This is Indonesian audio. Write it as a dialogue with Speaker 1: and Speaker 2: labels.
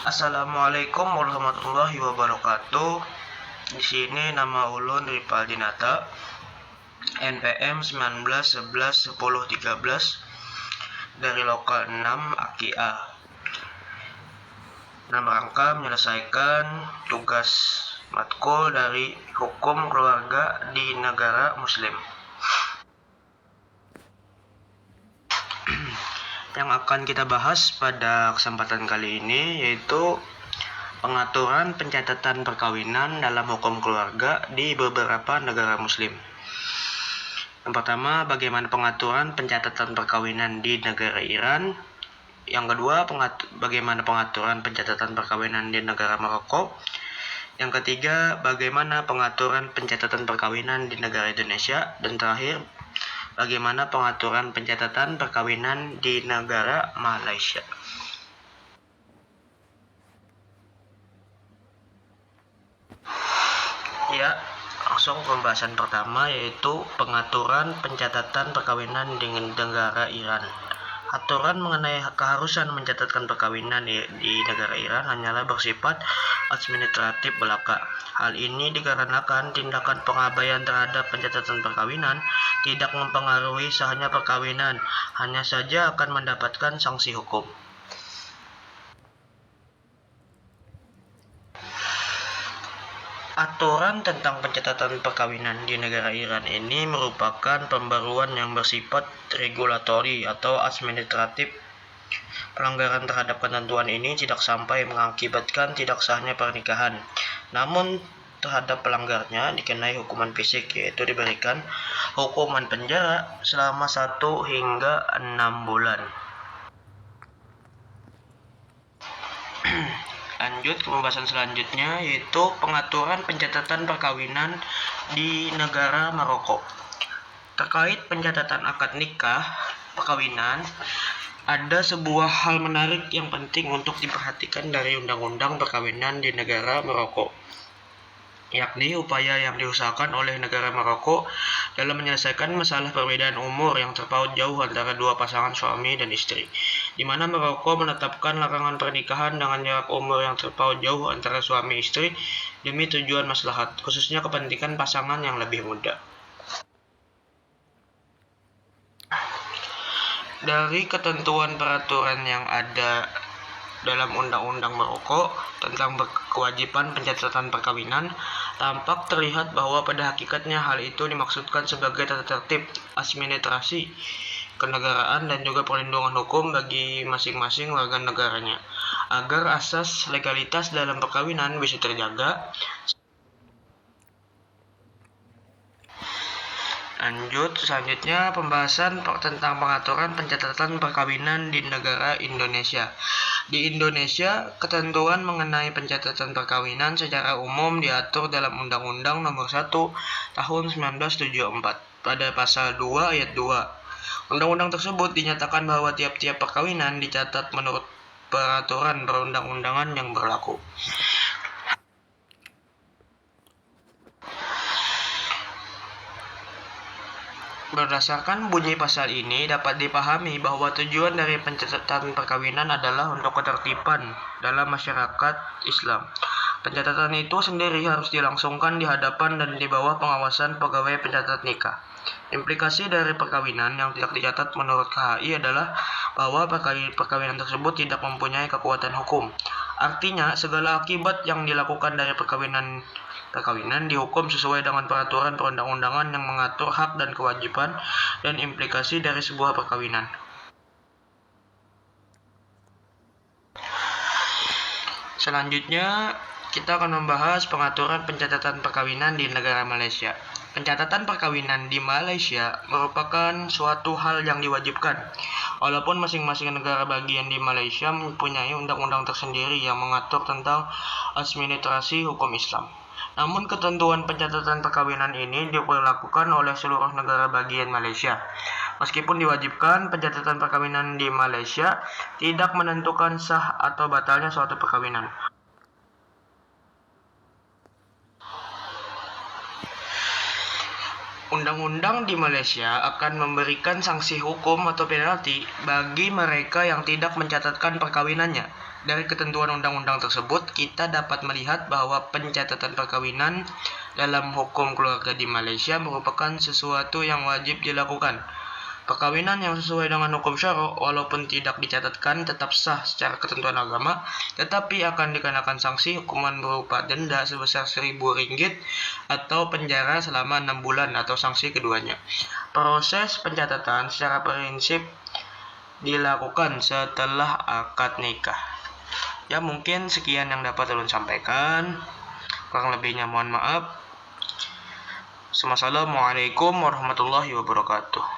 Speaker 1: Assalamualaikum warahmatullahi wabarakatuh. Di sini nama ulun Ripaldinata, NPM 19111013 dari lokal 6 AKIA. Dalam rangka menyelesaikan tugas matkul dari hukum keluarga di negara Muslim. Yang akan kita bahas pada kesempatan kali ini yaitu pengaturan pencatatan perkawinan dalam hukum keluarga di beberapa negara Muslim. Yang pertama, bagaimana pengaturan pencatatan perkawinan di negara Iran. Yang kedua, bagaimana pengaturan pencatatan perkawinan di negara Maroko. Yang ketiga, bagaimana pengaturan pencatatan perkawinan di negara Indonesia. Dan terakhir, bagaimana pengaturan pencatatan perkawinan di negara Malaysia. Ya, langsung pembahasan pertama yaitu pengaturan pencatatan perkawinan dengan negara Iran. Aturan mengenai keharusan mencatatkan perkawinan di negara Iran hanyalah bersifat administratif belaka. Hal ini dikarenakan tindakan pengabaian terhadap pencatatan perkawinan tidak mempengaruhi sahnya perkawinan, hanya saja akan mendapatkan sanksi hukum. Aturan tentang pencatatan perkawinan di negara Iran ini merupakan pembaruan yang bersifat regulatori atau administratif. Pelanggaran terhadap ketentuan ini tidak sampai mengakibatkan tidak sahnya pernikahan. Namun terhadap pelanggarnya dikenai hukuman fisik, yaitu diberikan hukuman penjara selama 1 hingga 6 bulan. Lanjut ke pembahasan selanjutnya yaitu pengaturan pencatatan perkawinan di negara Maroko. Terkait pencatatan akad nikah perkawinan, ada sebuah hal menarik yang penting untuk diperhatikan dari undang-undang perkawinan di negara Maroko, yakni upaya yang diusahakan oleh negara Maroko dalam menyelesaikan masalah perbedaan umur yang terpaut jauh antara dua pasangan suami dan istri, di mana Maroko menetapkan larangan pernikahan dengan jarak umur yang terpaut jauh antara suami istri demi tujuan maslahat, khususnya kepentingan pasangan yang lebih muda. Dari ketentuan peraturan yang ada dalam Undang-Undang Maroko tentang kewajiban pencatatan perkawinan, tampak terlihat bahwa pada hakikatnya hal itu dimaksudkan sebagai tata tertib administrasi kenegaraan dan juga perlindungan hukum bagi masing-masing warga negaranya, agar asas legalitas dalam perkawinan bisa terjaga. Lanjut, selanjutnya pembahasan tentang pengaturan pencatatan perkawinan di negara Indonesia. Di Indonesia, ketentuan mengenai pencatatan perkawinan secara umum diatur dalam Undang-Undang Nomor 1 Tahun 1974 pada pasal 2 ayat 2. Undang-undang tersebut dinyatakan bahwa tiap-tiap perkawinan dicatat menurut peraturan perundang-undangan yang berlaku. Berdasarkan bunyi pasal ini, dapat dipahami bahwa tujuan dari pencatatan perkawinan adalah untuk ketertiban dalam masyarakat Islam. Pencatatan itu sendiri harus dilangsungkan di hadapan dan di bawah pengawasan pegawai pencatat nikah. Implikasi dari perkawinan yang tidak dicatat menurut KHI adalah bahwa perkawinan tersebut tidak mempunyai kekuatan hukum. Artinya, segala akibat yang dilakukan dari perkawinan dihukum sesuai dengan peraturan perundang-undangan yang mengatur hak dan kewajiban dan implikasi dari sebuah perkawinan. Selanjutnya, kita akan membahas pengaturan pencatatan perkawinan di negara Malaysia. Pencatatan perkawinan di Malaysia merupakan suatu hal yang diwajibkan, walaupun masing-masing negara bagian di Malaysia mempunyai undang-undang tersendiri yang mengatur tentang administrasi hukum Islam. Namun ketentuan pencatatan perkawinan ini diberlakukan oleh seluruh negara bagian Malaysia. Meskipun diwajibkan, pencatatan perkawinan di Malaysia tidak menentukan sah atau batalnya suatu perkawinan. Undang-undang di Malaysia akan memberikan sanksi hukum atau penalti bagi mereka yang tidak mencatatkan perkawinannya. Dari ketentuan undang-undang tersebut, kita dapat melihat bahwa pencatatan perkawinan dalam hukum keluarga di Malaysia merupakan sesuatu yang wajib dilakukan. Perkawinan yang sesuai dengan hukum syara, walaupun tidak dicatatkan, tetap sah secara ketentuan agama, tetapi akan dikenakan sanksi hukuman berupa denda sebesar RM1.000 atau penjara selama 6 bulan atau sanksi keduanya. Proses pencatatan secara prinsip dilakukan setelah akad nikah. Ya, mungkin sekian yang dapat ulun sampaikan. Kurang lebihnya mohon maaf. Assalamualaikum warahmatullahi wabarakatuh.